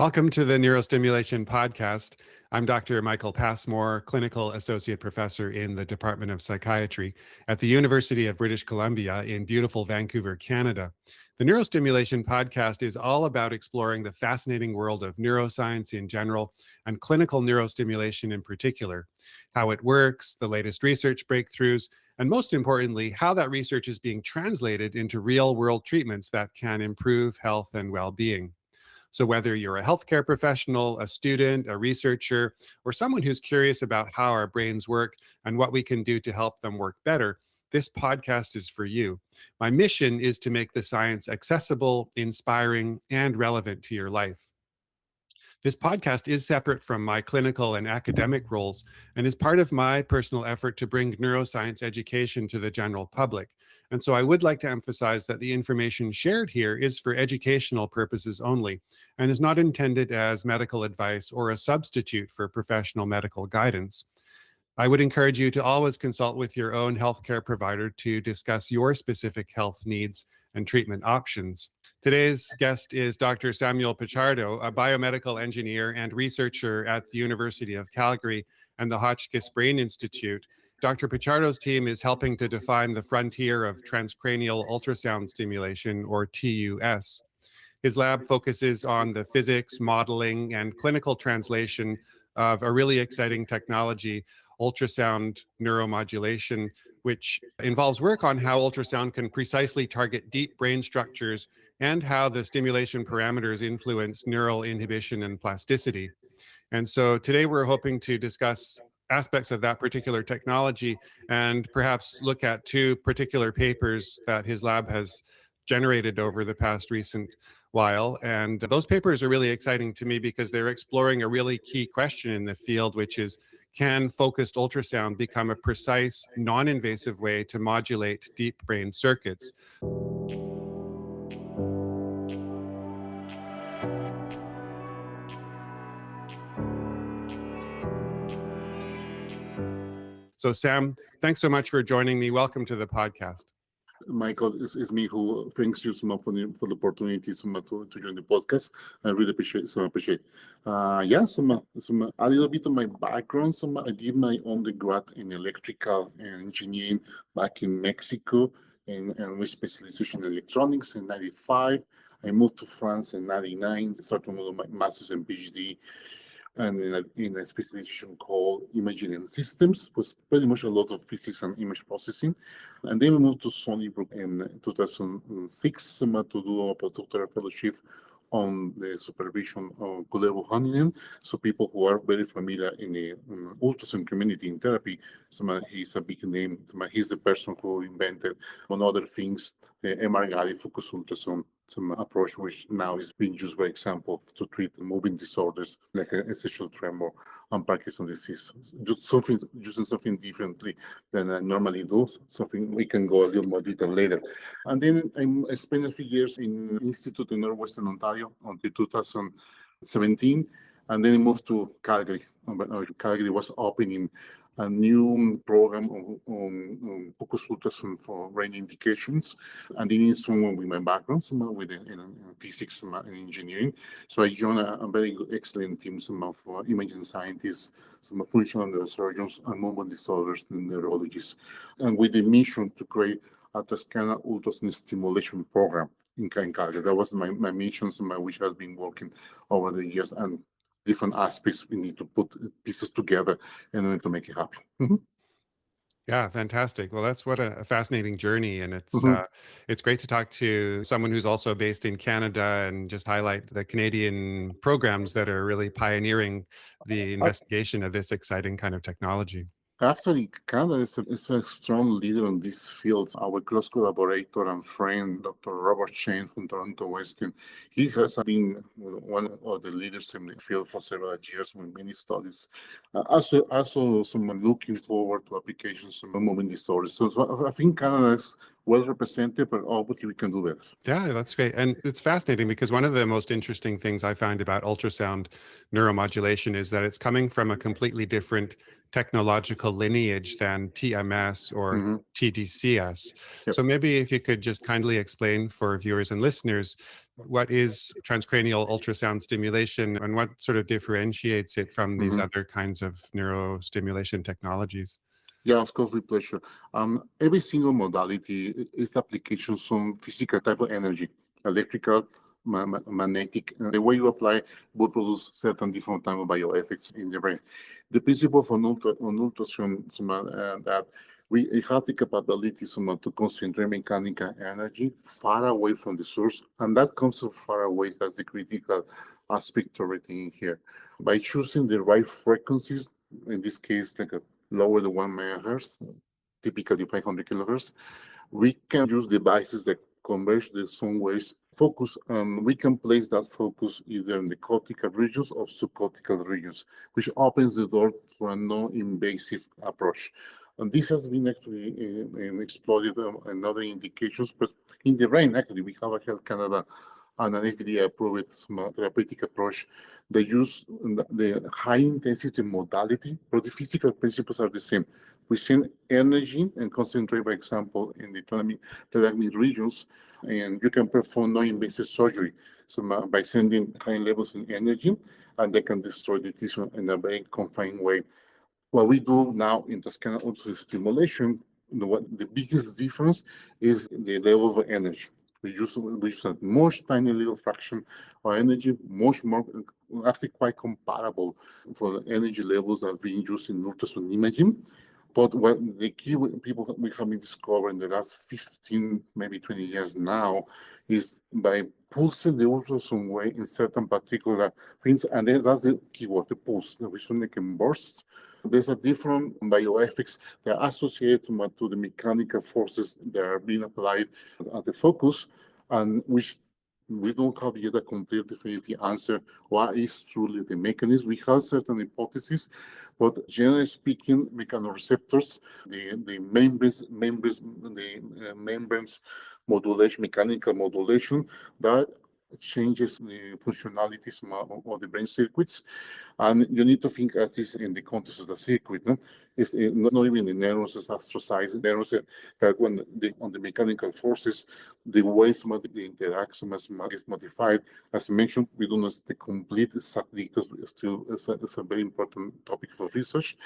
Welcome to the Neurostimulation Podcast. I'm Dr. Michael Passmore, Clinical Associate Professor in the Department of Psychiatry at the University of British Columbia in beautiful Vancouver, Canada. The Neurostimulation Podcast is all about exploring the fascinating world of neuroscience in general and clinical neurostimulation in particular, how it works, the latest research breakthroughs, and most importantly, how that research is being translated into real-world treatments that can improve health and well-being. So whether you're a healthcare professional, a student, a researcher, or someone who's curious about how our brains work and what we can do to help them work better, this podcast is for you. My mission is to make the science accessible, inspiring, and relevant to your life. This podcast is separate from my clinical and academic roles and is part of my personal effort to bring neuroscience education to the general public. And so I would like to emphasize that the information shared here is for educational purposes only and is not intended as medical advice or a substitute for professional medical guidance. I would encourage you to always consult with your own healthcare provider to discuss your specific health needs and treatment options. Today's guest is Dr. Samuel Pichardo, a biomedical engineer and researcher at the University of Calgary and the Hotchkiss Brain Institute. Dr. Pichardo's team is helping to define the frontier of transcranial ultrasound stimulation, or tUS. His lab focuses on the physics, modeling, and clinical translation of a really exciting technology, ultrasound neuromodulation, which involves work on how ultrasound can precisely target deep brain structures and how the stimulation parameters influence neural inhibition and plasticity. And so today we're hoping to discuss aspects of that particular technology and perhaps look at two particular papers that his lab has generated over the past recent while. And those papers are really exciting to me because they're exploring a really key question in the field, which is, can focused ultrasound become a precise, non-invasive way to modulate deep brain circuits? So Sam, thanks so much for joining me. Welcome to the podcast. Michael, it's me who thanks you so much for the opportunity so much to join the podcast. I really appreciate. A little bit of my background. I did my undergrad in electrical engineering back in Mexico, and with specialization in electronics in '95. I moved to France in '99, started my master's and PhD, and in a specialization called Imaging and Systems, was pretty much a lot of physics and image processing. And then we moved to Sunnybrook in 2006 to do a postdoctoral fellowship on the supervision of Kulebo Haninen. So people who are very familiar in the ultrasound community in therapy, he's a big name. He's the person who invented, among other things, the MR focused ultrasound approach, which now is being used, for example, to treat moving disorders like essential tremor and Parkinson's disease. Using something differently than I normally do, something we can go a little more detail later. And then I spent a few years in Institute in Northwestern Ontario until 2017, and then I moved to Calgary. Calgary was opening a new program on focused ultrasound for brain indications, and they need someone with my background, someone with in physics and engineering. So I joined a very good, excellent team, some of imaging scientists, some functional neurosurgeons, and movement disorders and neurologists, and with the mission to create a Transcranial ultrasound stimulation program in Calgary. That was my mission, which has been working over the years, and different aspects we need to put pieces together in order to make it happen. Mm-hmm. Yeah, fantastic. Well, that's what a fascinating journey, and Mm-hmm. it's great to talk to someone who's also based in Canada and just highlight the Canadian programs that are really pioneering the investigation of this exciting kind of technology. Actually, Canada is a strong leader in this field. Our close collaborator and friend, Dr. Robert Chen from Toronto Western, he has been one of the leaders in the field for several years with many studies. Also, someone looking forward to applications of movement disorders. So I think Canada is well represented, but obviously we can do better. Yeah, that's great. And it's fascinating because one of the most interesting things I find about ultrasound neuromodulation is that it's coming from a completely different technological lineage than TMS or Mm-hmm. tDCS. Yep. So maybe if you could just kindly explain for viewers and listeners what is transcranial ultrasound stimulation and what sort of differentiates it from these Mhm. other kinds of neurostimulation technologies? Yeah, of course, with pleasure. Every single modality is applications on physical type of energy, electrical, magnetic. The way you apply will produce certain different type of bioeffects in the brain. The principle for ultrasound that we have the capability to concentrate mechanical energy far away from the source, and that comes from far away. That's the critical aspect of everything here. By choosing the right frequencies, in this case, like a lower than 1 megahertz, typically 500 kilohertz, we can use devices that converge the sound waves focus, and we can place that focus either in the cortical regions or subcortical regions, which opens the door for a non-invasive approach. And this has been actually explored in other indications, but in the brain, actually, we have a Health Canada and an FDA-approved therapeutic approach. They use the high-intensity modality, but the physical principles are the same. We send energy and concentrate, for example, in the thalamic regions, and you can perform non-invasive surgery. So by sending high levels of energy, and they can destroy the tissue in a very confined way. What we do now in Transcranial stimulation, what the biggest difference is the level of energy. We use a much tiny little fraction of energy, much more, actually quite comparable for the energy levels that are being used in ultrasound imaging. But what the key people we have been discovering in the last 15, maybe 20 years now, is by pulsing the ultrasound wave in certain particular things, and then that's the keyword, the pulse, the resonant can burst. There's a different bioeffects that are associated to the mechanical forces that are being applied at the focus, and which we don't have yet a complete definitive answer what is truly the mechanism. We have certain hypotheses, but generally speaking, mechanoreceptors, the membranes modulation, mechanical modulation, that changes the functionalities of the brain circuits. And you need to think at this in the context of the circuit. No? It's not even the neurons as astrocytes, neurons that when on the mechanical forces, the ways the interaction is modified. As mentioned, we don't know the complete exact details, still it's a very important topic for research,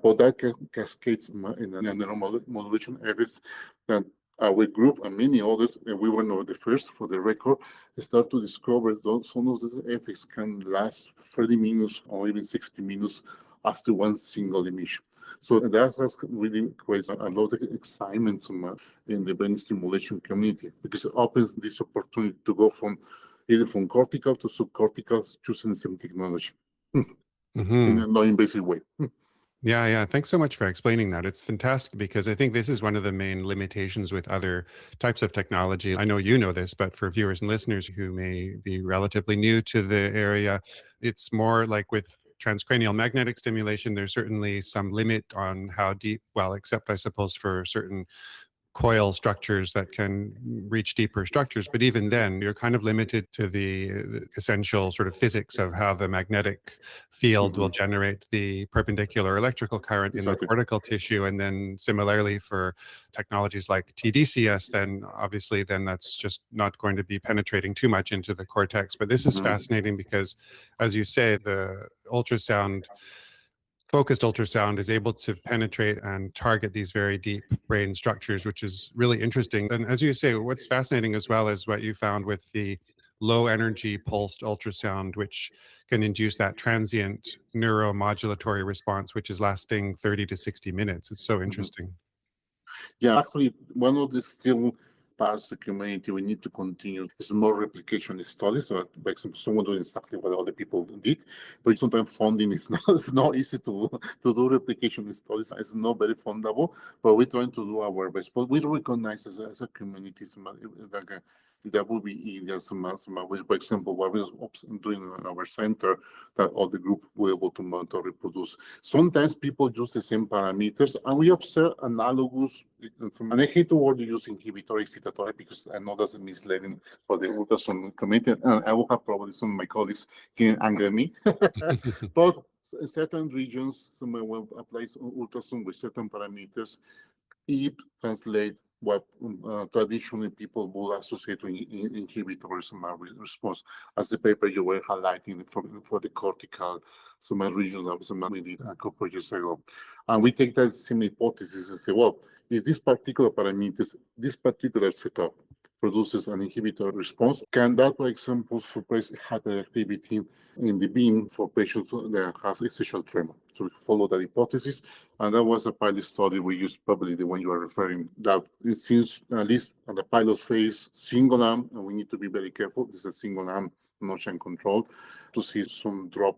but that cascades in the neuromodulation efforts that our group and many others, and we were not the first for the record, start to discover that some of the effects can last 30 minutes or even 60 minutes after one single emission. So that has really creates a lot of excitement in the brain stimulation community because it opens this opportunity to go from either from cortical to subcortical choosing the same technology in a non-invasive way. Yeah, yeah. Thanks so much for explaining that. It's fantastic because I think this is one of the main limitations with other types of technology. I know you know this, but for viewers and listeners who may be relatively new to the area, it's more like with transcranial magnetic stimulation, there's certainly some limit on how deep, well, except I suppose for certain coil structures that can reach deeper structures. But even then, you're kind of limited to the essential sort of physics of how the magnetic field will generate the perpendicular electrical current in the Exactly. cortical tissue. And then similarly for technologies like tDCS, then obviously then that's just not going to be penetrating too much into the cortex. But this is fascinating because, as you say, the focused ultrasound is able to penetrate and target these very deep brain structures, which is really interesting. And as you say, what's fascinating as well is what you found with the low energy pulsed ultrasound, which can induce that transient neuromodulatory response, which is lasting 30 to 60 minutes. It's so interesting. Yeah, actually, one of the still parts of the community we need to continue is more replication studies. So, for example, someone doing exactly what other people did, but sometimes funding is not, it's not easy to do replication studies. It's not very fundable, but we're trying to do our best. But we recognize as a community that would be easier. For example, what we're doing in our center, that all the group will be able to monitor, reproduce. Sometimes people use the same parameters, and we observe analogous. And I hate the word use inhibitory excitatory because I know that's misleading for the ultrasound community. And I will have probably some of my colleagues can anger me. But in certain regions, someone will apply ultrasound with certain parameters it translates what traditionally people would associate to inhibitory response, as the paper you were highlighting for the cortical region of we did a couple of years ago. And we take that same hypothesis and say, well, if this particular parameters, this particular setup produces an inhibitory response, can that, for example, suppress hyperactivity in the beam for patients that have essential tremor? So we follow that hypothesis, and that was a pilot study we used, probably the one you are referring, that it seems, at least at the pilot phase, single arm, and we need to be very careful, this is a single arm, motion control, to see some drop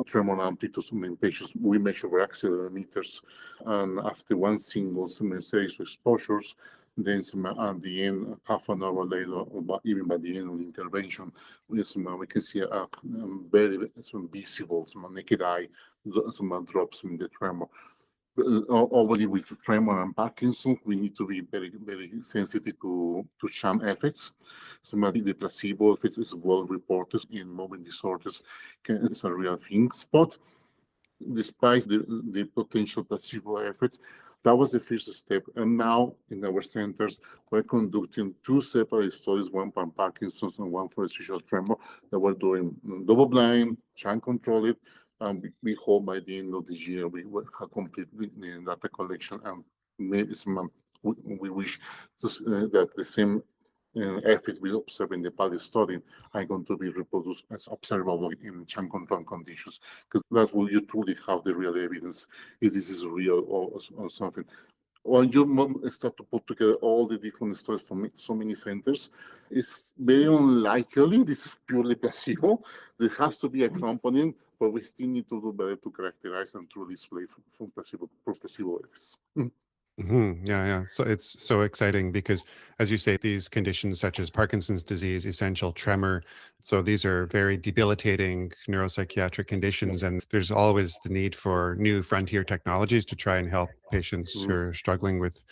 tremor amplitude in patients. We measure accelerometers, and after one single series of exposures, then at the end, half an hour later, or even by the end of the intervention, we can see a very visible, naked eye, drops in the tremor. Obviously, with tremor and Parkinson, we need to be very, very sensitive to sham effects. The placebo effect is well reported in movement disorders. It's a real thing. But despite the potential placebo effect, that was the first step. And now in our centers, we're conducting two separate studies, one for Parkinson's and one for essential tremor, that we're doing double-blind, sham controlled. We hope by the end of this year, we will have completed the data collection, and maybe we wish that the same effect we observe in the pilot study are going to be reproduced as observable in sham control conditions, because that's where you truly have the real evidence, if this is real or something. When you start to put together all the different studies from so many centers, it's very unlikely this is purely placebo. There has to be a component, but we still need to do better to characterize and truly isolate from placebo effects. Yeah. So it's so exciting because, as you say, these conditions such as Parkinson's disease, essential tremor, so these are very debilitating neuropsychiatric conditions, and there's always the need for new frontier technologies to try and help patients who are struggling with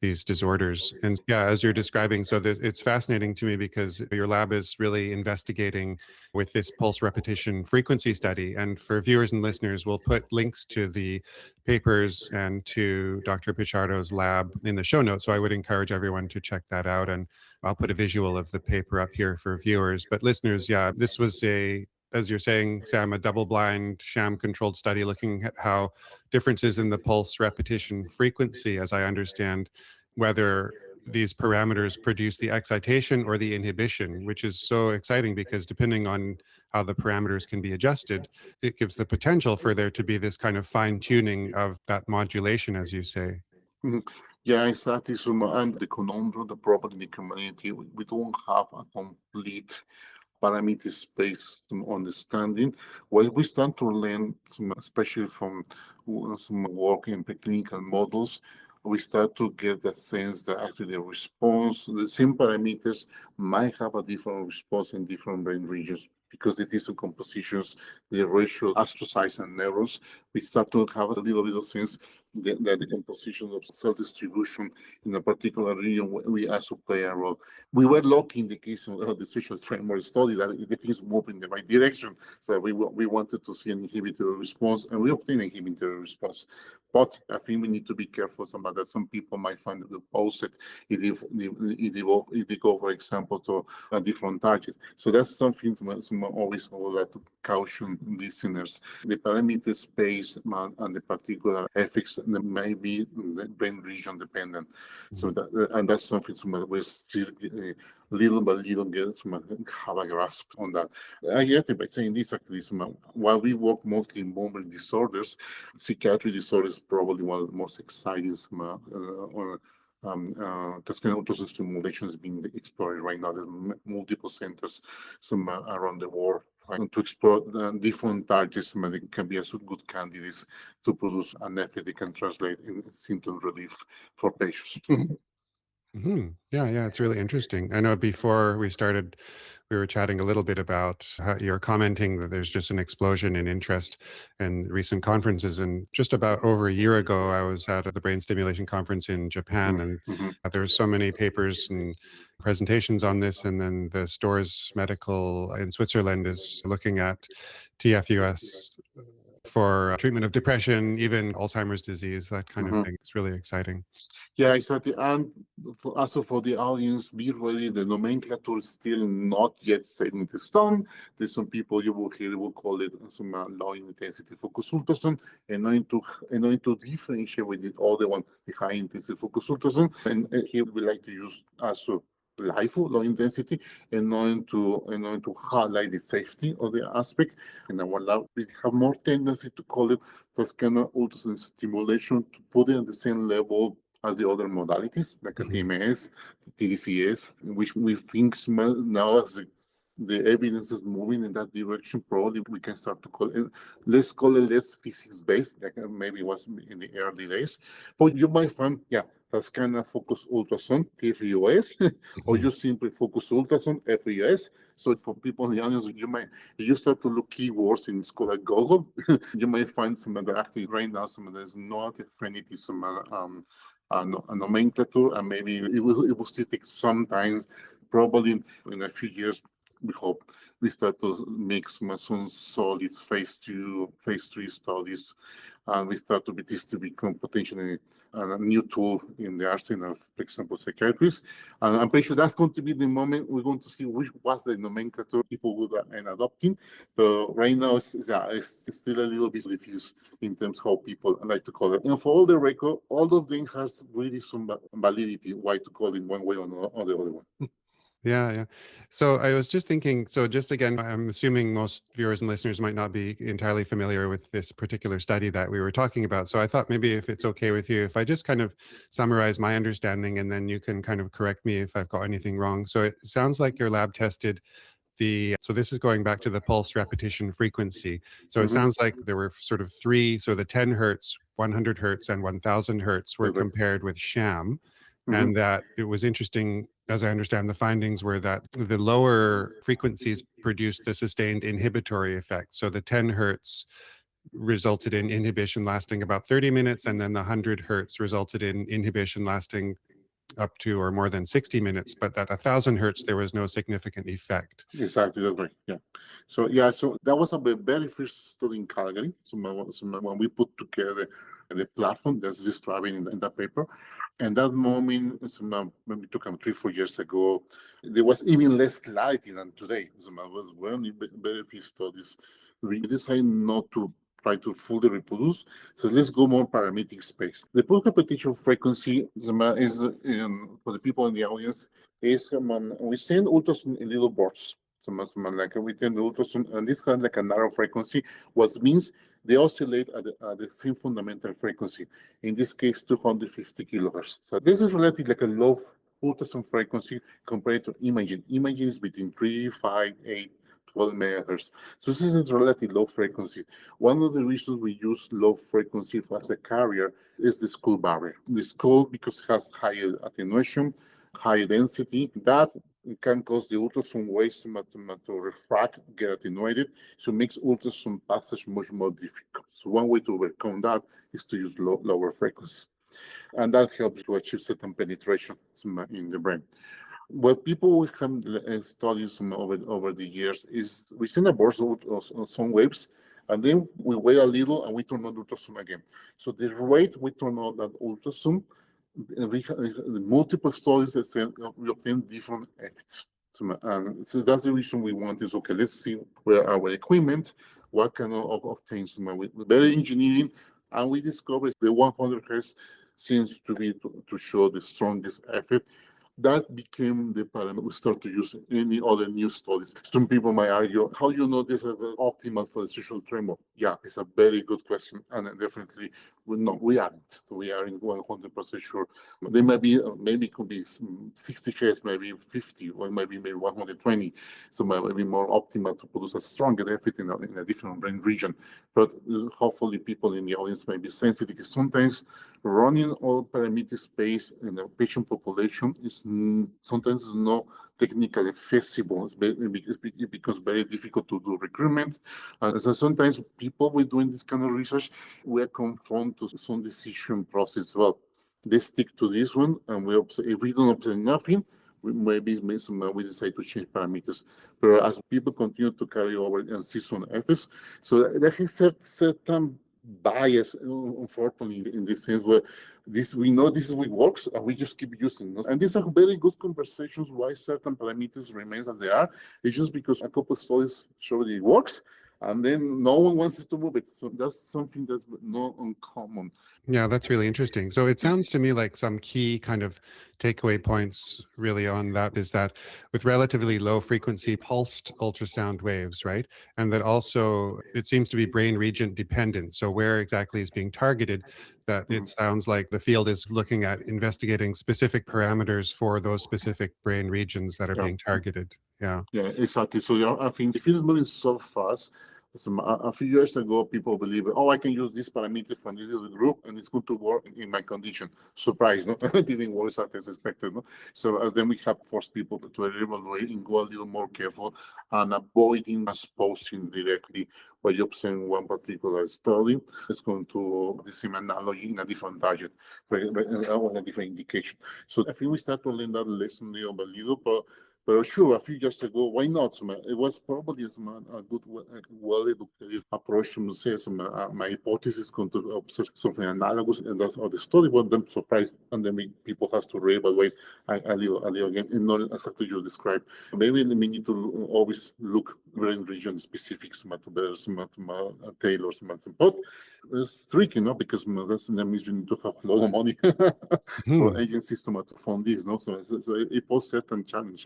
these disorders. And yeah, as you're describing, so it's fascinating to me because your lab is really investigating with this pulse repetition frequency study. And for viewers and listeners, we'll put links to the papers and to Dr. Pichardo's lab in the show notes. So I would encourage everyone to check that out. And I'll put a visual of the paper up here for viewers. But listeners, yeah, this was as you're saying, Sam, a double-blind, sham-controlled study looking at how differences in the pulse repetition frequency, as I understand, whether these parameters produce the excitation or the inhibition, which is so exciting because depending on how the parameters can be adjusted, it gives the potential for there to be this kind of fine-tuning of that modulation, as you say. Yeah, exactly. So, and the conundrum, the problem in the community, we don't have a complete parameter space understanding. Well, we start to learn, especially from some work in preclinical models, we start to get that sense that actually the response, the same parameters might have a different response in different brain regions because the tissue compositions, the ratio astrocytes and neurons, we start to have a little bit of sense that the composition of cell distribution in a particular region we also play a role. We were lucky in the case of the essential tremor study that the things move in the right direction. So we wanted to see an inhibitory response, and we obtained an inhibitory response. But I think we need to be careful about that. Some people might find the opposite if they go, for example, to a different target. So that's something always I would like to caution listeners. The parameter space and the particular effects may be brain region dependent. So that, and that's something we're still little by little have a grasp on that. I get it by saying this actually. While we work mostly in movement disorders, psychiatric disorders is probably one of the most exciting Transcranial stimulation is being explored right now. There's multiple centers around the world trying to explore different targets that can be as good candidates to produce an effect that can translate in symptom relief for patients. Yeah, it's really interesting. I know before we started, we were chatting a little bit about how you're commenting that there's just an explosion in interest in recent conferences. And just about over a year ago, I was at the brain stimulation conference in Japan, and there were so many papers and presentations on this. And then the Stores Medical in Switzerland is looking at tFUS for treatment of depression, even Alzheimer's disease, that kind of thing. It's really exciting. Yeah, exactly. And also for the audience, be ready. The nomenclature is still not yet set in the stone. There's some people you will hear will call it some low intensity focus ultrasound, and knowing to differentiate with the other one, the high intensity focus ultrasound. And here we like to use also LIFO, low intensity, and knowing to highlight the safety of the aspect. And our lab, we have more tendency to call it Transcranial ultrasound stimulation, to put it at the same level as the other modalities, like a TMS, tDCS, in which we think now as the evidence is moving in that direction, probably we can start to call it, let's call it less physics-based, like maybe it was in the early days. But you might find, yeah, that's kind of focus ultrasound, tFUS, or you simply focus ultrasound, FUS. So for people in the audience, if you start to look keywords in school like Google, you might find some of the actually right now, some of there's not affinity, some a nomenclature, and maybe it will still take some time, probably in a few years. We hope we start to make some solid phase 2, phase 3 studies, and we start to be this to become potentially a new tool in the arsenal of, for example, psychiatrists. And I'm pretty sure that's going to be the moment we're going to see which was the nomenclature people would end adopting. But right now, it's still a little bit diffuse in terms of how people like to call it. And for all the record, all of them has really some validity why to call it one way or the other one. Yeah. So I was just thinking, so just again, I'm assuming most viewers and listeners might not be entirely familiar with this particular study that we were talking about. So I thought maybe if it's okay with you, if I just kind of summarize my understanding, and then you can kind of correct me if I've got anything wrong. So it sounds like your lab tested so this is going back to the pulse repetition frequency. So it sounds like there were sort of three, so the 10 hertz, 100 hertz, and 1000 hertz were compared with sham. And that it was interesting, as I understand the findings, were that the lower frequencies produced the sustained inhibitory effect. So the 10 hertz resulted in inhibition lasting about 30 minutes, and then the 100 hertz resulted in inhibition lasting up to or more than 60 minutes, but at 1000 hertz, there was no significant effect. Exactly, that's right. Yeah. So that was a very first study in Calgary. So when we put together the platform that's describing in that paper, and that moment, when we took them 3-4 years ago, there was even less clarity than today. So it was very few studies. We decided not to try to fully reproduce. So let's go more parametric space. The pulse repetition frequency is for the people in the audience, is we send ultrasound in little bursts. So like we send the ultrasound, and this kind of like a narrow frequency, what means they oscillate at the same fundamental frequency. In this case, 250 kilohertz. So this is relatively like a low ultrasound frequency compared to imaging. Imaging is between 3, 5, 8, 12 megahertz. So this is relatively low frequency. One of the reasons we use low frequency as a carrier is the skull barrier. The skull, because it has higher attenuation, high density, that can cause the ultrasound waves to refract, get attenuated, so it makes ultrasound passage much more difficult. So one way to overcome that is to use lower frequency. And that helps to achieve certain penetration in the brain. What people have studied over the years is we send a burst of some waves, and then we wait a little and we turn on ultrasound again. So the rate we turn on that ultrasound, we have multiple studies that say we obtain different effects. So that's the reason we want is, okay, let's see where our equipment, what kind of things with better engineering, and we discovered the 100 hertz seems to be to show the strongest effect. That became the parameter we start to use in any other new studies. Some people might argue, how you know this is optimal for the social tremor? Yeah, it's a very good question, and definitely we aren't. So we aren't 100% sure. They might be, maybe it could be 60 hertz, maybe 50, or maybe 120. So maybe more optimal to produce a stronger effect in a different brain region. But hopefully people in the audience may be sensitive, because sometimes running all parametric space in a patient population is sometimes not technically feasible. It becomes very difficult to do recruitment. So sometimes people with doing this kind of research, we are confronted to some decision process. Well, they stick to this one, and we observe. If we don't observe nothing, maybe we decide to change parameters. But as people continue to carry over and see some effects, so there is certain bias, unfortunately, in this sense where we know this is what works and we just keep using it. And these are very good conversations why certain parameters remain as they are. It's just because a couple of studies show that it works, and then no one wants to move it. So that's something that's not uncommon. Yeah, that's really interesting. So it sounds to me like some key kind of takeaway points really on that is that with relatively low frequency pulsed ultrasound waves, right? And that also it seems to be brain region dependent. So where exactly is being targeted, that it sounds like the field is looking at investigating specific parameters for those specific brain regions that are being targeted. Yeah. Yeah, exactly. So I think the field is moving so fast. A few years ago, people believe, oh, I can use this parameter from this little group and it's going to work in my condition. Surprise, no? It didn't work as expected. No? So then we have forced people to evaluate and go a little more careful and avoiding exposing directly what you observe in one particular study. It's going to the same analogy in a different target or a different indication. So I think we start to learn that lesson little by little, but sure, a few years ago, why not? It was probably a good, well-educated approach to say my hypothesis is going to observe something analogous, and that's how the study was then surprised, and then people have to reevaluate a little again, and not exactly you described. Maybe we need to always look very region specific, to better tailor something. But it's tricky, no? Because that means you need to have a lot of money for agencies to fund this, no? So it poses certain challenge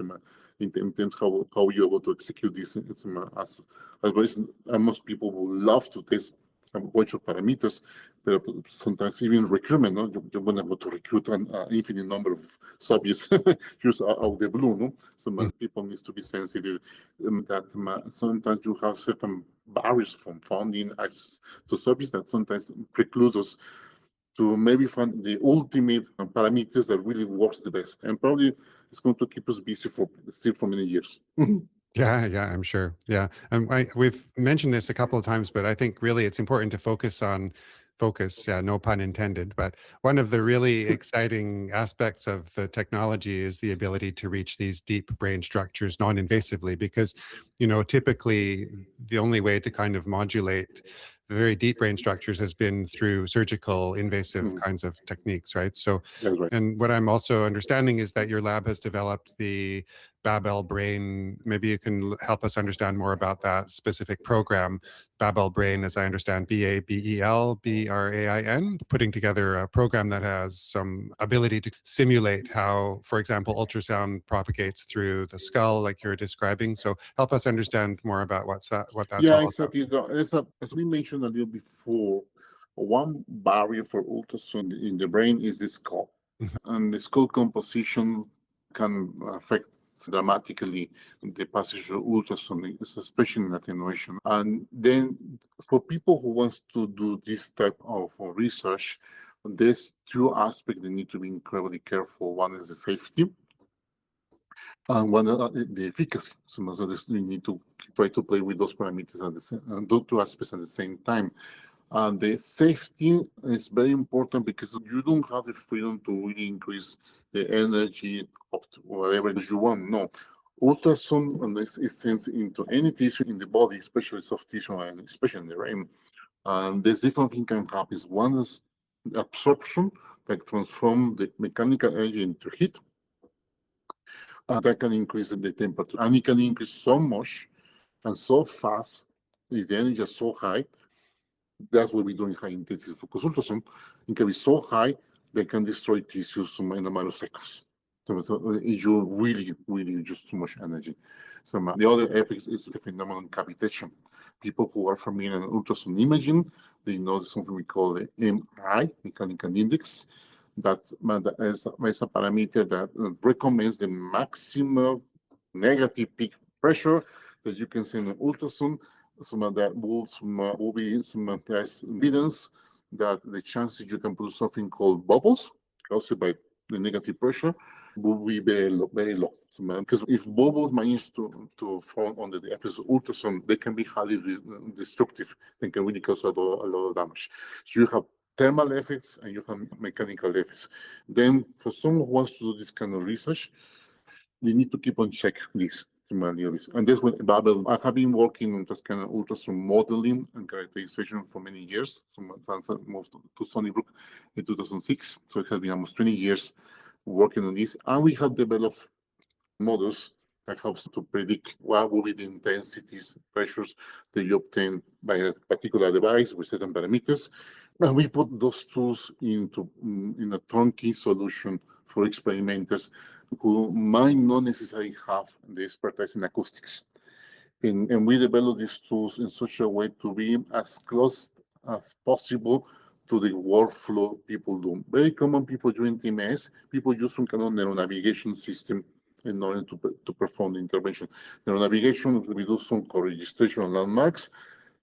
in terms of how you're able to execute this. As most people would love to test a bunch of parameters, but sometimes even recruitment, no? You're not able to recruit an infinite number of subjects just out of the blue, no? So people need to be sensitive that sometimes you have certain barriers from funding access to subjects that sometimes preclude us to maybe find the ultimate parameters that really works the best. And probably it's going to keep us busy for many years. Yeah, I'm sure. Yeah. And we've mentioned this a couple of times, but I think really it's important to focus, yeah, no pun intended. But one of the really exciting aspects of the technology is the ability to reach these deep brain structures non-invasively, because, typically the only way to kind of modulate the very deep brain structures has been through surgical invasive kinds of techniques, right? So, That's right. and what I'm also understanding is that your lab has developed the Babel Brain. Maybe you can help us understand more about that specific program. Babel Brain, as I understand, BABEL BRAIN, putting together a program that has some ability to simulate how, for example, ultrasound propagates through the skull, like you're describing. So help us understand more about what that's all about. As we mentioned a little before, one barrier for ultrasound in the brain is the skull. And the skull composition can affect dramatically the passage of ultrasound, especially in attenuation. And then for people who wants to do this type of research, there's two aspects they need to be incredibly careful. One is the safety, and one the efficacy. So you need to try to play with those parameters at the same, and those two aspects at the same time. And the safety is very important because you don't have the freedom to really increase the energy up to whatever you want. No. Ultrasound is sent into any tissue in the body, especially soft tissue and especially in the brain. And there's different things can happen. One is absorption, that transform the mechanical energy into heat. And that can increase the temperature. And it can increase so much and so fast, if the energy is so high. That's what we do in high-intensity focus ultrasound. It can be so high they can destroy tissues in a matter of seconds. So you really use too much energy. So the other effect is the phenomenon of cavitation. People who are familiar with ultrasound imaging, they know something we call the MI, mechanical index, that is a parameter that recommends the maximum negative peak pressure that you can see in an ultrasound. That will be some evidence that the chances you can produce something called bubbles caused by the negative pressure will be very low. Because if bubbles manage to fall under the effects of ultrasound, they can be highly destructive and can really cause a lot of damage. So you have thermal effects and you have mechanical effects. Then for someone who wants to do this kind of research, we need to keep on check this. And that's when Babel, I have been working on Transcranial ultrasound modeling and characterization for many years. So I moved to Stony Brook in 2006. So it has been almost 20 years working on this. And we have developed models that helps to predict what will be the intensities, pressures that you obtain by a particular device with certain parameters. And we put those tools into in a turnkey solution for experimenters who might not necessarily have the expertise in acoustics. And we develop these tools in such a way to be as close as possible to the workflow people do. Very common people doing TMS, people use some kind of neuronavigation system in order to perform the intervention. Neuronavigation, we do some co-registration on landmarks.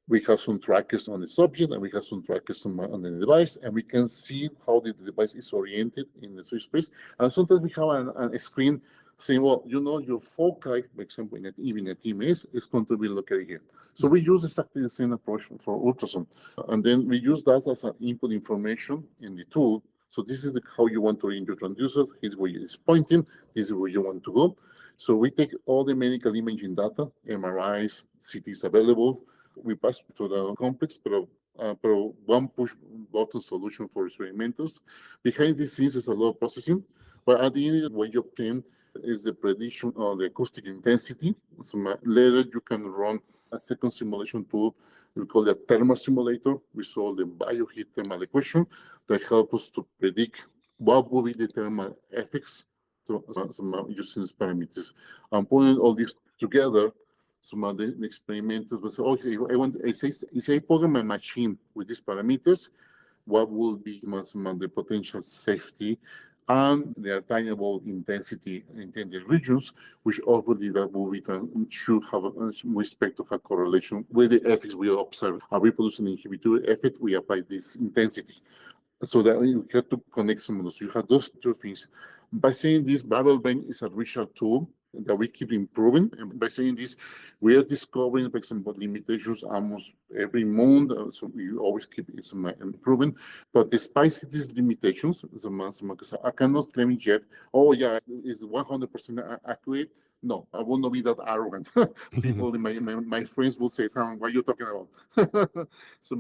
We have some trackers on the subject and we have some trackers on the device, and we can see how the device is oriented in the space. And sometimes we have a screen saying, well, you know, your foci, for example, even a TMS is going to be located here. So we use exactly the same approach for ultrasound. And then we use that as an input information in the tool. So this is how you want to orient your transducer. Here's where it's pointing. This is where you want to go. So we take all the medical imaging data, MRIs, CTs available. We pass to the complex, but one push button solution for experimenters. Behind the scenes is a lot of processing, but at the end, what you obtain is the prediction of the acoustic intensity. So later, you can run a second simulation tool. We call it a thermal simulator. We solve the bioheat thermal equation that helps us to predict what will be the thermal effects using these parameters. And putting all this together, some of the experimenters will say, okay, if I program my machine with these parameters, what will be some of the potential safety and the attainable intensity in intended regions, which obviously that will be should have we expect to have correlation with the effects we observe. Are we producing inhibitory effect? We apply this intensity. So that we have to connect some of those. You have those two things. By saying this, Babel Brain is a research tool that we keep improving. And by saying this, we are discovering, for example, limitations almost every month. So we always keep improving. But despite these limitations, I cannot claim it yet, oh yeah, it's 100% accurate. No, I will not be that arrogant. People, my friends will say, Sam, what are you talking about? So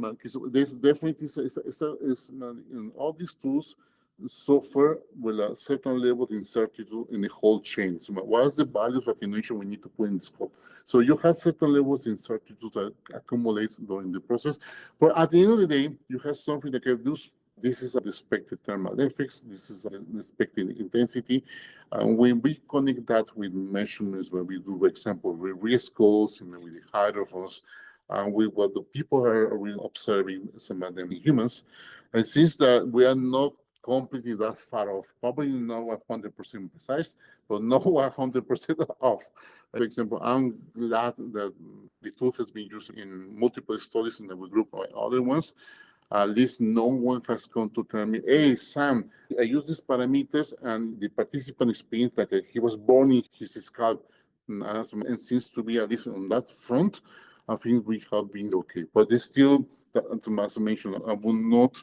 there's definitely, in all these tools, suffer with a certain level of incertitude in the whole chain. So what's the value of attenuation we need to put in the scope? So you have certain levels of incertitude that accumulates during the process. But at the end of the day, you have something that can do. This is the expected thermal effects. This is the expected intensity. And when we connect that with measurements, where we do, for example, with risk scores, with the hydrophones, and with what the people are really observing, some of them in humans, and since that we are not completely that far off, probably not 100% precise, but not 100% off. For example, I'm glad that the tool has been used in multiple studies in our group or other ones. At least no one has come to tell me, hey, Sam, I use these parameters and the participant experienced that he was burning his scalp. And seems to be, at least on that front, I think we have been okay. But it's still, as I mentioned, I will not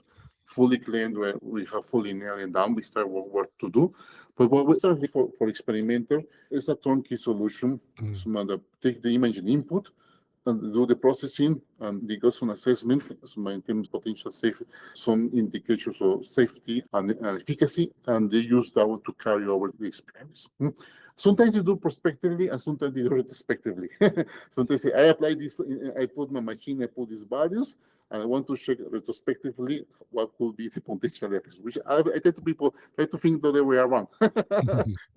fully claim where we have fully nailed it down. We start what to do. But what we start for experimenter is a turnkey solution. So that take the imaging input and do the processing and they go some assessment, so in terms of potential safety, some indicators of safety and efficacy, and they use that one to carry over the experience. Sometimes you do prospectively and sometimes you do retrospectively. Sometimes I apply this, I put my machine, I put these values, and I want to check retrospectively what could be the potential effects, which I tell to people, try to think the other way around.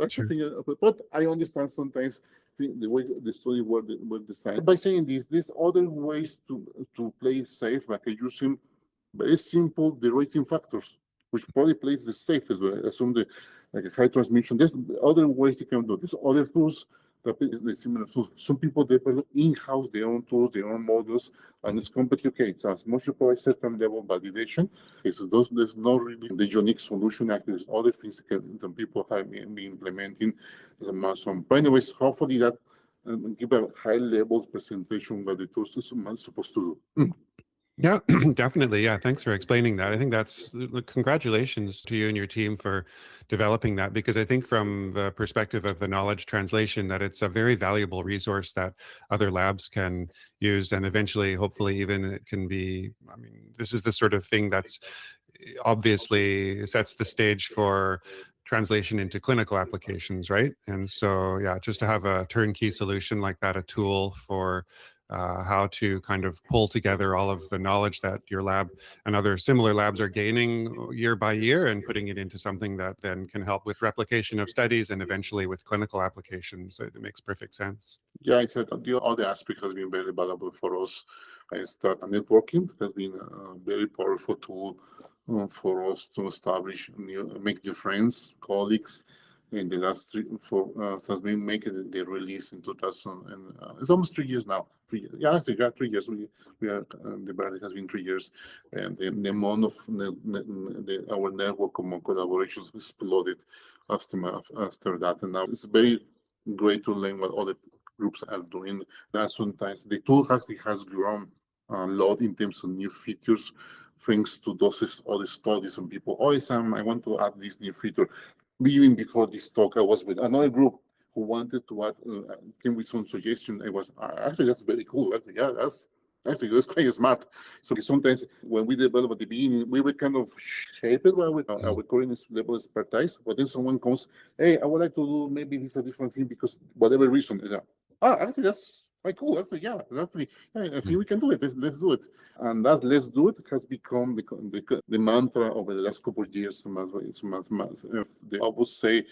Sure. But I understand sometimes the way the study was designed. By saying this, there's other ways to play safe, like using very simple derating factors, which probably plays the safest way. I assume like a high transmission. There's other ways you can do. There's other tools that is the similar tools. Some people develop in-house their own tools, their own models, and it's completely okay. It's as much you provide certain level of validation. Okay, so there's not really the unique solution. Actually, there's other things that some people have been implementing. But anyways, hopefully that give a high level presentation what the tools is supposed to do. Yeah, definitely. Yeah, thanks for explaining that. I think that's congratulations to you and your team for developing that, because I think from the perspective of the knowledge translation that it's a very valuable resource that other labs can use, and eventually, hopefully, even it can be, I mean, this is the sort of thing that's obviously sets the stage for translation into clinical applications, right? And so, yeah, just to have a turnkey solution like that, a tool for how to kind of pull together all of the knowledge that your lab and other similar labs are gaining year by year and putting it into something that then can help with replication of studies and eventually with clinical applications. It makes perfect sense. Yeah, I said the other aspect has been very valuable for us. I start networking has been a very powerful tool for us to establish make new friends, colleagues. In the last 4 has been making the release in 2000, and it's almost 3 years now. 3 years, yeah, so yeah, 3 years. We are the project has been 3 years, and the amount of our network among collaborations exploded after that, and now it's very great to learn what other groups are doing. That sometimes the tool has grown a lot in terms of new features, thanks to those other studies and people. Oh, Sam, I want to add this new feature. Even before this talk, I was with another group who wanted to add, came with some suggestion. I was actually that's very cool. Actually, yeah, that's quite smart. So sometimes when we develop at the beginning, we were kind of shaped by our current level of expertise. But then someone comes, hey, I would like to do maybe this a different thing because whatever reason. Actually, that's quite cool. Actually, yeah, actually, yeah, I think we can do it. Let's do it. And that let's do it has become the mantra over the last couple of years. I would say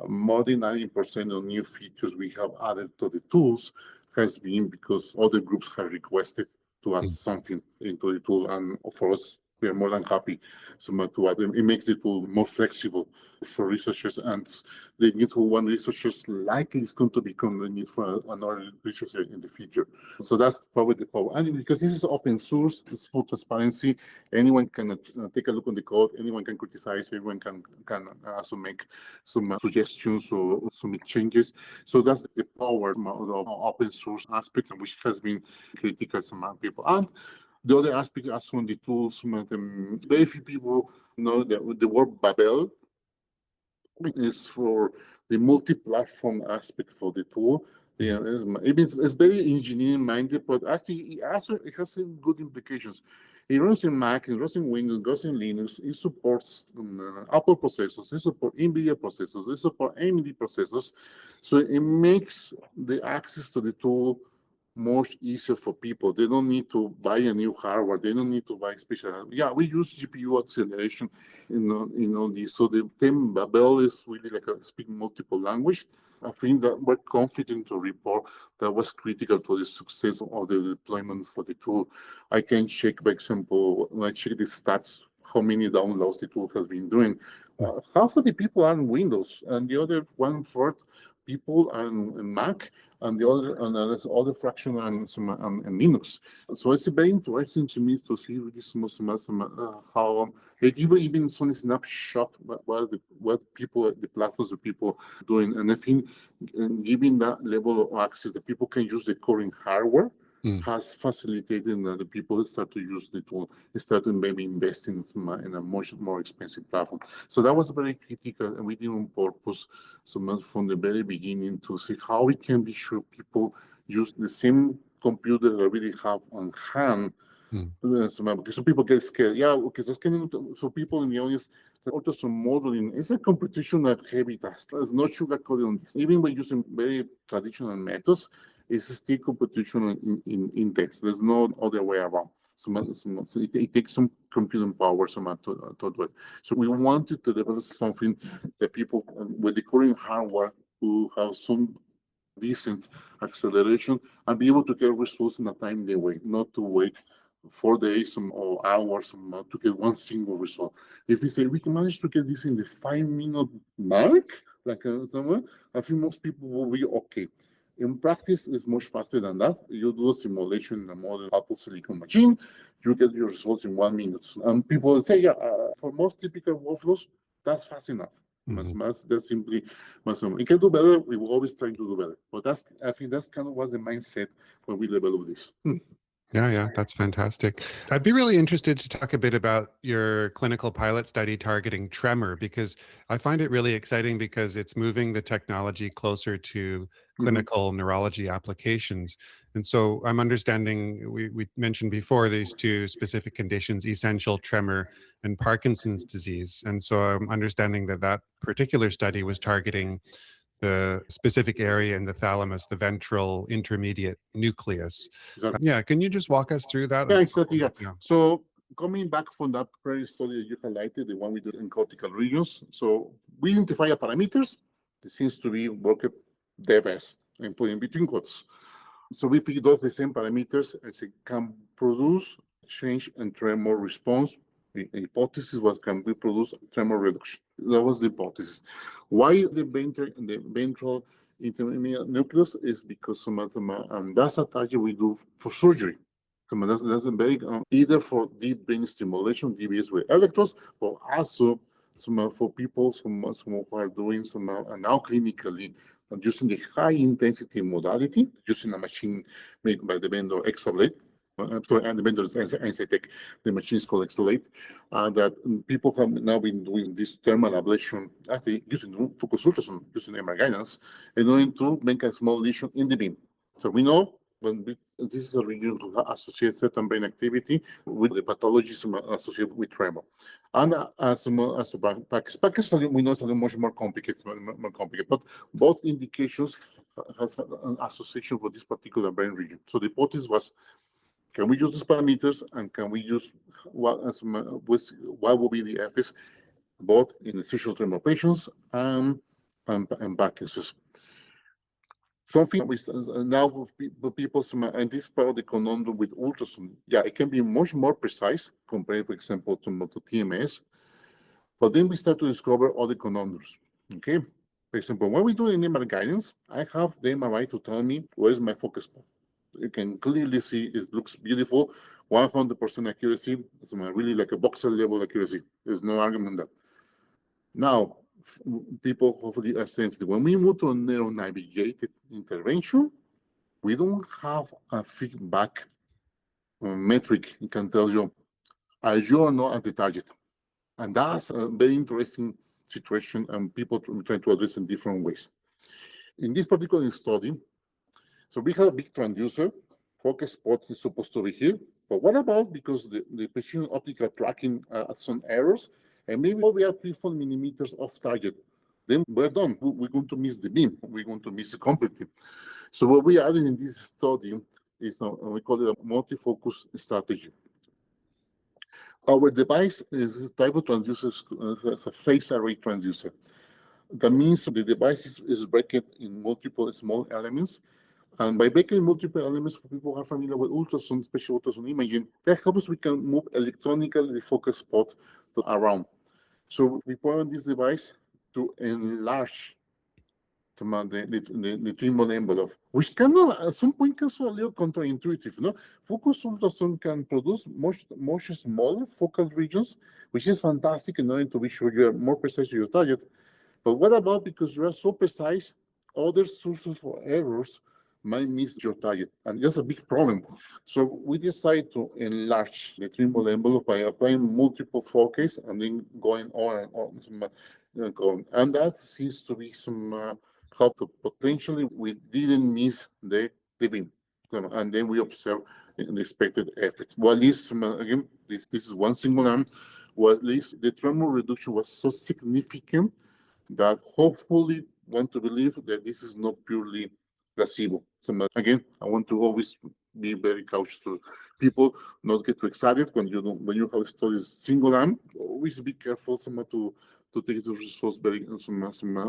more than 90% of new features we have added to the tools has been because other groups have requested to add something into the tool. And for us, we are more than happy to add. It makes the tool more flexible for researchers, and the need for one researcher likely is going to become the need for another researcher in the future. So that's probably the power. And because this is open source, it's full transparency. Anyone can take a look on the code. Anyone can criticize. Everyone can also make some suggestions or some changes. So that's the power of the open source aspect, which has been critical to some people. And the other aspect, as on the tools, very few people know the word Babel is for the multi-platform aspect for the tool. Yeah, it's very engineering-minded, but actually it has some good implications. It runs in Mac, it runs in Windows, it runs in Linux. It supports Apple processors, it supports NVIDIA processors, it supports AMD processors. So it makes the access to the tool much easier for people. They don't need to buy a new hardware. They don't need to buy special. Yeah, we use GPU acceleration in all this. So the term Babel is really like speak multiple language. I think that we're confident to report that was critical to the success of the deployment for the tool. I can check, for example, when I check the stats, how many downloads the tool has been doing. Half of the people are in Windows, and the other 1/4 people are in Mac, and the other fraction are in Linux. So it's very interesting to me to see this how they give even some snapshot what people, the platforms that people doing, and I think giving that level of access that people can use the current hardware has facilitated that the people start to use the tool, start to maybe investing in a much more expensive platform. So that was very critical, and we did on purpose, so much from the very beginning to see how we can be sure people use the same computer that we have on hand. So people get scared. Yeah, okay, so people in the audience, ultrasound modeling is a computational heavy task. There's no sugarcoating on this. Even when using very traditional methods, it's still computational in text. There's no other way around. So it takes some computing power to do it. So we wanted to develop something that people with the current hardware who have some decent acceleration and be able to get results in a timely way, not to wait 4 days or hours to get one single result. If we say we can manage to get this in the 5-minute mark, like somewhere, I think most people will be okay. In practice, it's much faster than that. You do a simulation in a modern Apple Silicon machine, you get your results in 1 minute. And people will say, yeah, for most typical workflows, that's fast enough. That's simply, it can do better. We will always try to do better. But I think that's kind of was the mindset when we develop this. Yeah, that's fantastic. I'd be really interested to talk a bit about your clinical pilot study targeting tremor, because I find it really exciting because it's moving the technology closer to Mhm. clinical neurology applications. And so I'm understanding we mentioned before these two specific conditions, essential tremor and Parkinson's disease. And so I'm understanding that that particular study was targeting the specific area in the thalamus, the ventral intermediate nucleus. Exactly. Yeah, can you just walk us through that? Yeah, exactly. Yeah. Yeah. So coming back from that previous study that you highlighted, the one we did in cortical regions. So we identify a parameters that seems to be working the best and put in between quotes. So we pick those the same parameters as it can produce change and tremor response. The hypothesis was can we produce tremor reduction? That was the hypothesis. Why the ventral intermediate nucleus is because some of them, that's a target we do for surgery. That's a very either for deep brain stimulation, DBS with electrodes, but also some for people some who are doing some now clinically using the high intensity modality, using a machine made by the vendor Exablade. And the vendor is NCTech. The machine is called Exablade. That people have now been doing this thermal ablation, actually using focus ultrasound, using MR guidance, in order to make a small lesion in the beam. So we know this is a region to associate certain brain activity with the pathologies associated with tremor. And as Parkinson's, we know it's a little much more complicated, but both indications has an association for this particular brain region. So the hypothesis was, can we use these parameters and can we use what will be the effects both in essential tremor patients and Parkinson's? Something with now with people, and this part of the conundrum with ultrasound, yeah, it can be much more precise compared, for example, to TMS. But then we start to discover other conundrums. Okay, for example, when we do an MRI guidance, I have the MRI to tell me where is my focus point. You can clearly see it looks beautiful, 100% accuracy. It's really like a boxer level accuracy. There's no argument that. Now, people hopefully are sensitive. When we move to a neuronavigated intervention, we don't have a feedback metric. It can tell you, are you or not at the target? And that's a very interesting situation, and people try to address in different ways. In this particular study, so we have a big transducer, focus spot is supposed to be here, but what about because the precision optical tracking some errors, and maybe we are 3-4 millimeters off target, then we're done. We're going to miss the beam. We're going to miss it completely. So what we added in this study is we call it a multi-focus strategy. Our device is this type of transducer, as a phase array transducer. That means the device is breaking in multiple small elements. And by breaking multiple elements, people are familiar with ultrasound, special ultrasound imaging, that helps we can move electronically the focus spot around. So we put on this device to enlarge the twinkle envelope, which can at some point can sound a little counterintuitive. No, focus ultrasound can produce much smaller focal regions, which is fantastic in order to be sure you are more precise to your target. But what about because you are so precise, other sources for errors might miss your target, and that's a big problem. So we decided to enlarge the twinkle envelope by applying multiple foci and then going on and on. And that seems to be some help to potentially we didn't miss the beam, and then we observe the expected effect. Well, at least again, this is one single arm. Well, at least the tremor reduction was so significant that hopefully want to believe that this is not purely placebo. So again, I want to always be very cautious to people, not get too excited when you have studies single arm. Always be careful to take the results very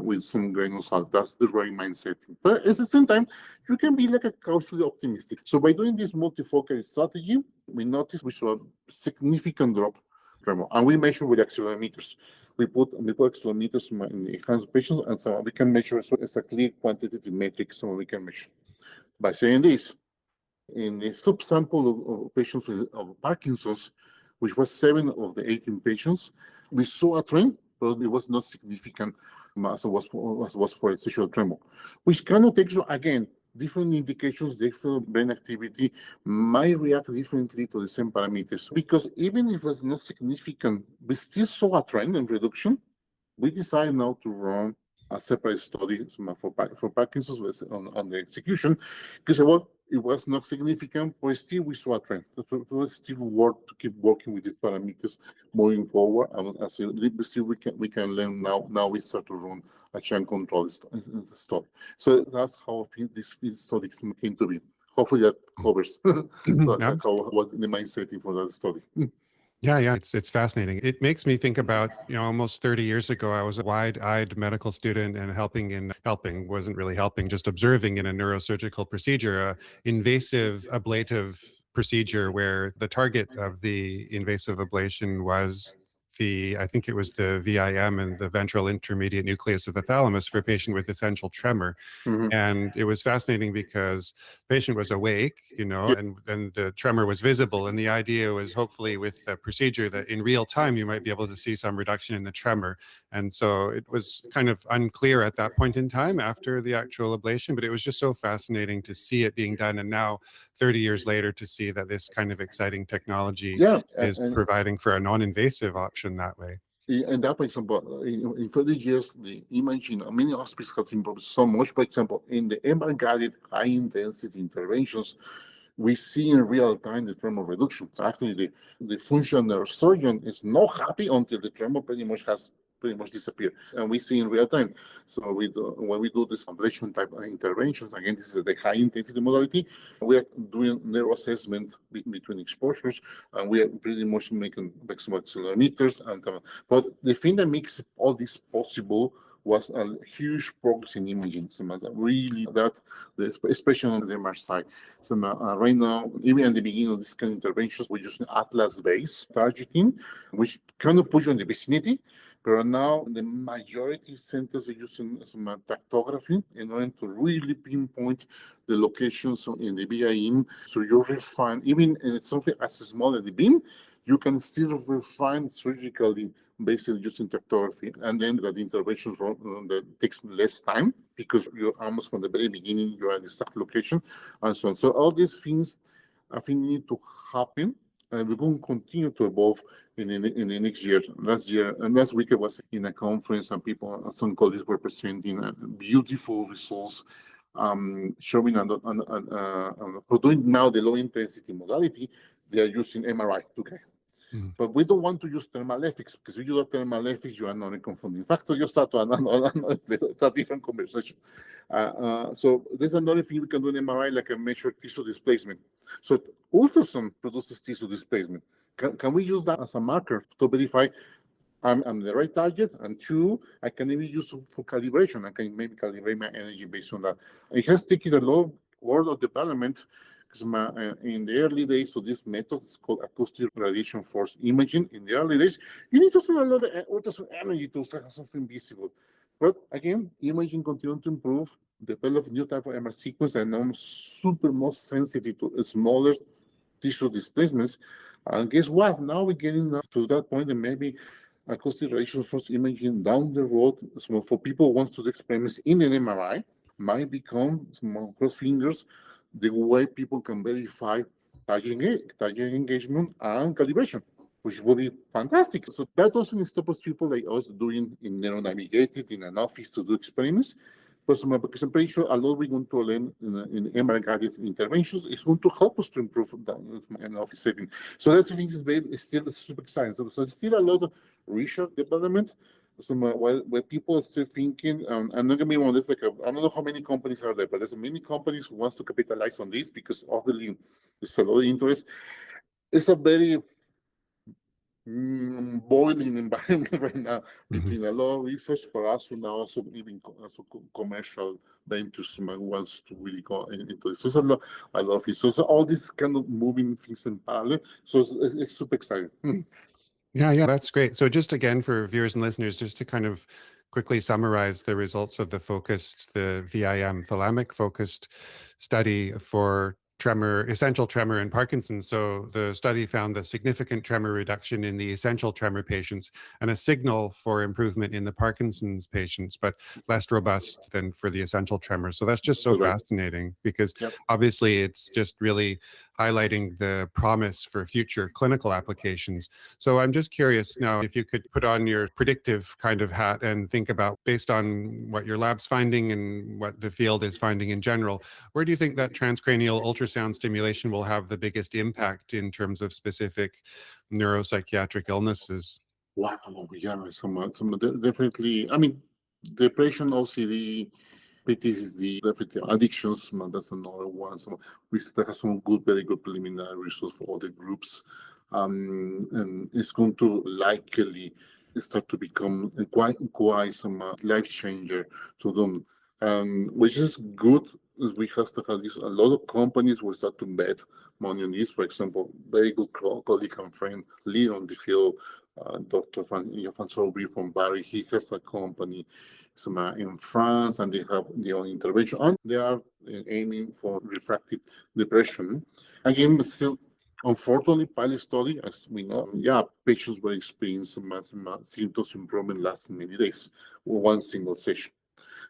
with some grain of salt. That's the right mindset. But at the same time, you can be like a cautiously optimistic. So by doing this multifocal strategy, we noticed we saw a significant drop tremor, and we measure with accelerometers. We put accelerometers in the hands of patients, and so we can measure. So it's a clear quantitative metric, so we can measure. By saying this, in a subsample of patients with Parkinson's, which was 7 of the 18 patients, we saw a trend, but it was not significant as it was for essential tremor, which cannot take you again different indications, different brain activity might react differently to the same parameters. Because even if it was not significant, we still saw a trend in reduction. We decided now to run a separate study for Parkinson's on the execution, because well, it was not significant, but still we saw a trend. It was still worth to keep working with these parameters moving forward. And as still we can learn now. Now we start to run a chain control study. So that's how this study came to be. Hopefully that covers how was the mindset for that study. Yeah, it's fascinating. It makes me think about, almost 30 years ago, I was a wide-eyed medical student and helping wasn't really helping, just observing in a neurosurgical procedure, a invasive ablative procedure where the target of the invasive ablation was I think it was the VIM and the ventral intermediate nucleus of the thalamus for a patient with essential tremor. Mhm. And it was fascinating because the patient was awake, and then the tremor was visible. And the idea was hopefully with the procedure that in real time, you might be able to see some reduction in the tremor. And so it was kind of unclear at that point in time after the actual ablation, but it was just so fascinating to see it being done. And now 30 years later to see that this kind of exciting technology is providing for a non-invasive option that way. And that, for example, in 30 years, the imaging of many hospitals has improved so much. For example, in the MR-guided high-intensity interventions, we see in real time the tremor reduction. Actually, the functional neurosurgeon is not happy until the tremor pretty much disappeared. And we see in real time. So when we do this ablation type of interventions, again, this is the high intensity modality, we are doing neuro assessment between exposures, and we are pretty much making maximum accelerometers. But the thing that makes all this possible was a huge progress in imaging. So really especially on the MR side. So right now, even at the beginning of this kind of interventions, we're using Atlas-based targeting, which kind of puts you in the vicinity. But now the majority of centers are using some tractography in order to really pinpoint the locations in the BIM. So you refine, even in something as small as the beam, you can still refine surgically based on using tractography. And then that intervention that takes less time because you're almost from the very beginning, you're at the start location and so on. So all these things, I think, need to happen. And we're going to continue to evolve in the next year. Last week I was in a conference and some colleagues were presenting beautiful results showing for doing now the low intensity modality, they are using MRI today. Mm-hmm. But we don't want to use thermal ethics because if you do thermal ethics, you are not a confounding factor. You start to it's a different conversation. So there's another thing we can do in MRI, like a measure tissue displacement. So ultrasound produces tissue displacement. Can we use that as a marker to verify I'm the right target? And two, I can maybe use for calibration. I can maybe calibrate my energy based on that. It has taken a lot of development. In the early days of this method, it's called acoustic radiation force imaging. In the early days, you need to send a lot of ultrasound energy to have something visible. But again, imaging continued to improve, develop new type of MR sequence, and I'm super most sensitive to smaller tissue displacements. And guess what? Now we're getting to that point, and maybe acoustic radiation force imaging down the road, so for people who want to do experiments in an MRI, might become, cross fingers, the way people can verify target engagement and calibration, which will be fantastic. So that doesn't stop us people like us doing in neuronavigated in an office to do experiments. Because I'm pretty sure a lot we're going to learn in MR-guided interventions is going to help us to improve that in office setting. So that's the thing is still super exciting. So there's still a lot of research development. Where people are still thinking, I'm not gonna be one of this, I don't know how many companies are there, but there's many companies who wants to capitalize on this because obviously there's a lot of interest. It's a very boiling environment right now between a lot of research, but also now also even commercial ventures wants to really go into this. So there's a lot of it. So all these kind of moving things in parallel. So it's super exciting. Yeah, that's great. So just again, for viewers and listeners, just to kind of quickly summarize the results of the VIM thalamic focused study for essential tremor in Parkinson's. So the study found the significant tremor reduction in the essential tremor patients and a signal for improvement in the Parkinson's patients, but less robust than for the essential tremor. So that's just so Correct. fascinating, because Yep. obviously it's just really highlighting the promise for future clinical applications. So I'm just curious now, if you could put on your predictive kind of hat and think about, based on what your lab's finding and what the field is finding in general, where do you think that transcranial ultrasound stimulation will have the biggest impact in terms of specific neuropsychiatric illnesses? Wow, yeah, definitely. I mean, depression, OCD, PTSD, definitely addictions. That's another one. So we still have some very good preliminary results for all the groups, and it's going to likely start to become quite some life changer to them, which is good. We have to have this. A lot of companies will start to bet money on this. For example, very good colleague and friend, lead on the field, Dr. Van Sobri from Barry. He has a company in France, and they have their own intervention, and they are aiming for refractive depression. Again, still, unfortunately, pilot study, as we know, patients were experiencing symptoms improvement lasting many days, one single session.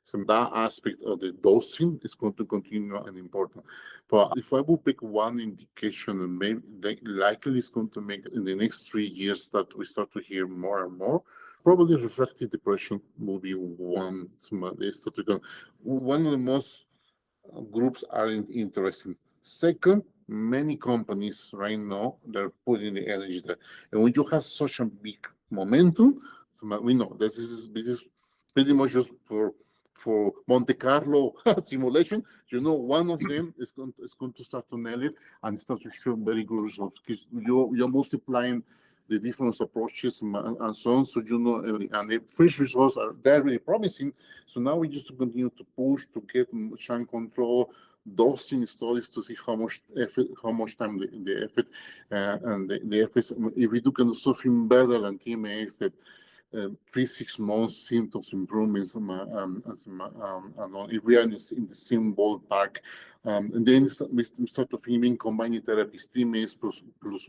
So that aspect of the dosing is going to continue and important. But if I will pick one indication, and maybe likely it's going to make in the next 3 years that we start to hear more and more, probably refractive depression will be one. One of the most groups are interested. Second, many companies right now, they're putting the energy there. And when you have such a big momentum, we know this is pretty much just for Monte Carlo simulation. One of them is going to start to nail it and start to show very good results, because you're multiplying the different approaches and so on. So, and the first results are very promising. So now we just continue to push to get shine control, dosing studies to see how much time the effort, and the effects. If we do kind of something better than TMS, that 3-6 months symptoms improvements, if we are in the same ballpark, and then we start to think combining therapy, TMS plus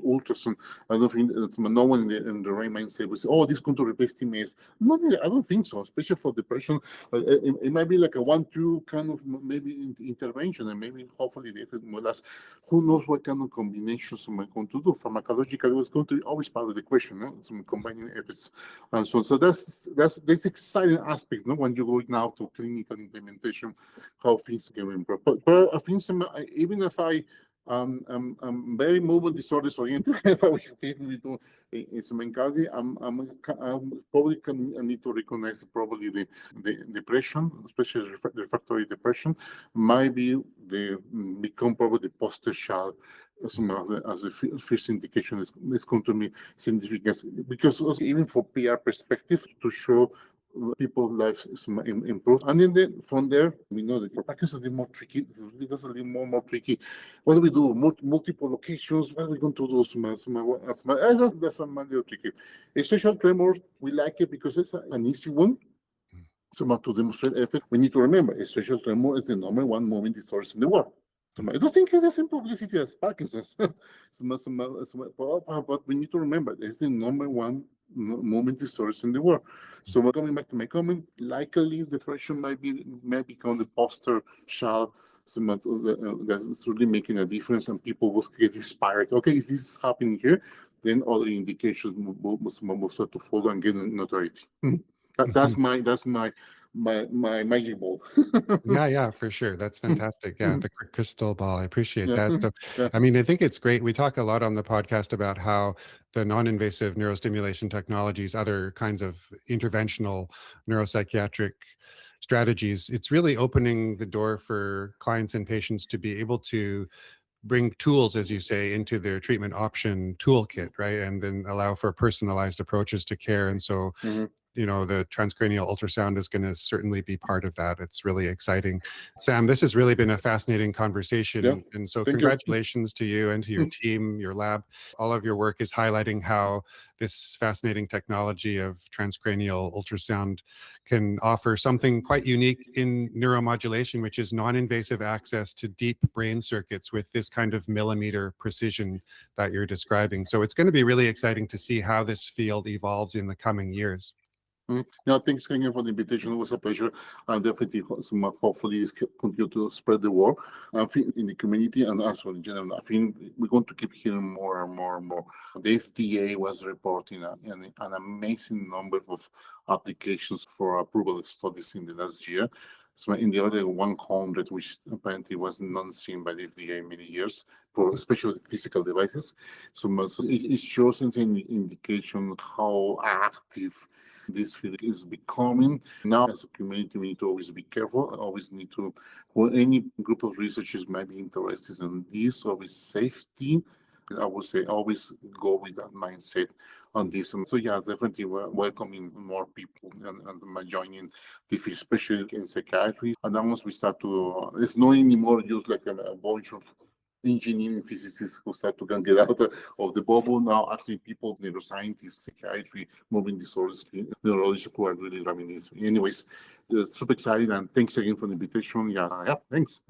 ultrasound. I don't think no one in the right mindset will say, "Oh, this is going to replace TMS." No, I don't think so. Especially for depression, it might be like a 1-2 kind of maybe intervention, and maybe hopefully the effect will last. Who knows what kind of combinations am I going to do? Pharmacological is going to be always part of the question, no? Some combining effects and so on. So that's exciting aspect, no? When you go now to clinical implementation, how things can improve. But I think even if I'm very movement disorders oriented, we do in some oncology, I'm probably I need to recognize probably the depression, especially refractory depression, might become probably the poster child as the first indication. It's going to be significant, because even for PR perspective, to show people's lives improve. And then from there, we know that for Parkinson's is more tricky. It's a little more tricky. What do we do? Multiple locations. What are we going to do? That's a little tricky. Essential tremors, we like it because it's an easy one. So to demonstrate effect, we need to remember essential tremor is the #1 movement disorder in the world. I don't think it has the same publicity as Parkinson's. But we need to remember it's the #1 movement disorders in the world. So we're coming back to my comment. Likely, depression might become the poster child. That's really making a difference, and people will get inspired. Okay, is this happening here? Then other indications will start to follow and get notoriety. That's my magic ball. Yeah, for sure. That's fantastic. Yeah, the crystal ball. I appreciate that. So, Yeah. I mean, I think it's great. We talk a lot on the podcast about how the non-invasive neurostimulation technologies, other kinds of interventional neuropsychiatric strategies, it's really opening the door for clients and patients to be able to bring tools, as you say, into their treatment option toolkit, right? And then allow for personalized approaches to care. And so the transcranial ultrasound is going to certainly be part of that. It's really exciting. Sam, this has really been a fascinating conversation. Yeah, And so thank you. congratulations to you and to your team, your lab. All of your work is highlighting how this fascinating technology of transcranial ultrasound can offer something quite unique in neuromodulation, which is non-invasive access to deep brain circuits with this kind of millimeter precision that you're describing. So it's going to be really exciting to see how this field evolves in the coming years. No, thanks again for the invitation. It was a pleasure. Definitely, hopefully, continue to spread the word. I think in the community and also in general, I think we're going to keep hearing more and more and more. The FDA was reporting an amazing number of applications for approval studies in the last year. So in the other 100, which apparently was not seen by the FDA in many years, for special physical devices. So it shows an indication how active this field is becoming. Now, as a community, we need to always be careful. Always need to, for any group of researchers might be interested in this, always safety. I would say always go with that mindset on this. And so, yeah, definitely we're welcoming more people and joining the field, especially in psychiatry. And then once we start to, it's not anymore just like a bunch of engineering physicists who start to get out of the bubble. Now, actually, people, neuroscientists, psychiatry, moving disorders, neurologists who are really driving this. Anyways, super excited, and thanks again for the invitation. Yeah, thanks.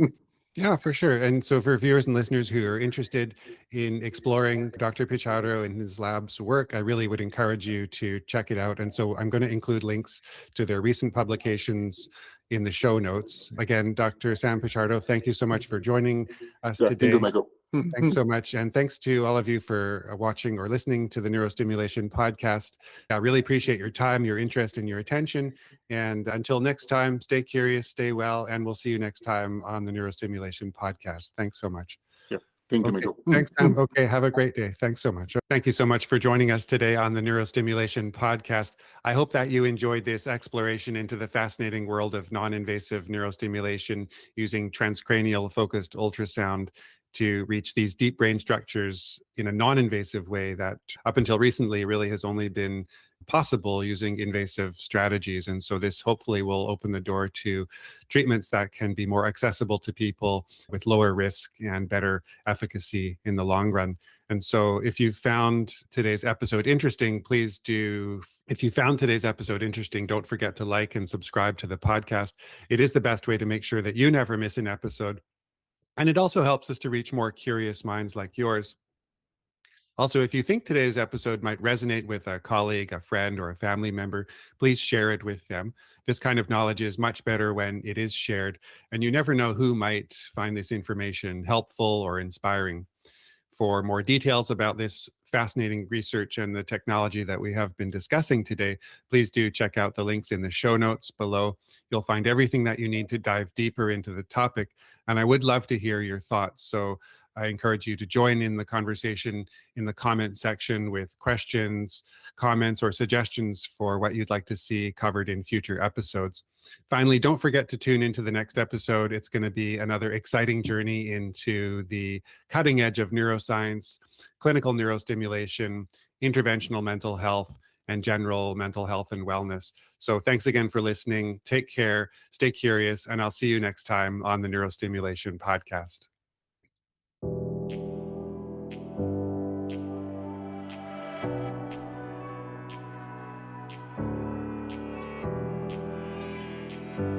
Yeah, for sure. And so for viewers and listeners who are interested in exploring Dr. Pichardo and his lab's work, I really would encourage you to check it out. And so I'm going to include links to their recent publications in the show notes. Again, Dr. Sam Pichardo, thank you so much for joining us today. Thank you, Michael. Thanks so much. And thanks to all of you for watching or listening to the Neurostimulation podcast. I really appreciate your time, your interest, and your attention. And until next time, stay curious, stay well, and we'll see you next time on the Neurostimulation podcast. Thanks so much. Yeah, thank you, Okay. Michael. Thanks, Sam. Okay, have a great day. Thanks so much. Thank you so much for joining us today on the Neurostimulation podcast. I hope that you enjoyed this exploration into the fascinating world of non-invasive neurostimulation using transcranial focused ultrasound to reach these deep brain structures in a non-invasive way that up until recently really has only been possible using invasive strategies. And so this hopefully will open the door to treatments that can be more accessible to people with lower risk and better efficacy in the long run. And so if you found today's episode interesting, please do. If you found today's episode interesting, don't forget to like and subscribe to the podcast. It is the best way to make sure that you never miss an episode. And it also helps us to reach more curious minds like yours. Also, if you think today's episode might resonate with a colleague, a friend, or a family member, please share it with them. This kind of knowledge is much better when it is shared, and you never know who might find this information helpful or inspiring. For more details about this fascinating research and the technology that we have been discussing today, please do check out the links in the show notes below. You'll find everything that you need to dive deeper into the topic, and I would love to hear your thoughts. So I encourage you to join in the conversation in the comment section with questions, comments, or suggestions for what you'd like to see covered in future episodes. Finally, don't forget to tune into the next episode. It's going to be another exciting journey into the cutting edge of neuroscience, clinical neurostimulation, interventional mental health, and general mental health and wellness. So thanks again for listening. Take care, stay curious, and I'll see you next time on the Neurostimulation podcast.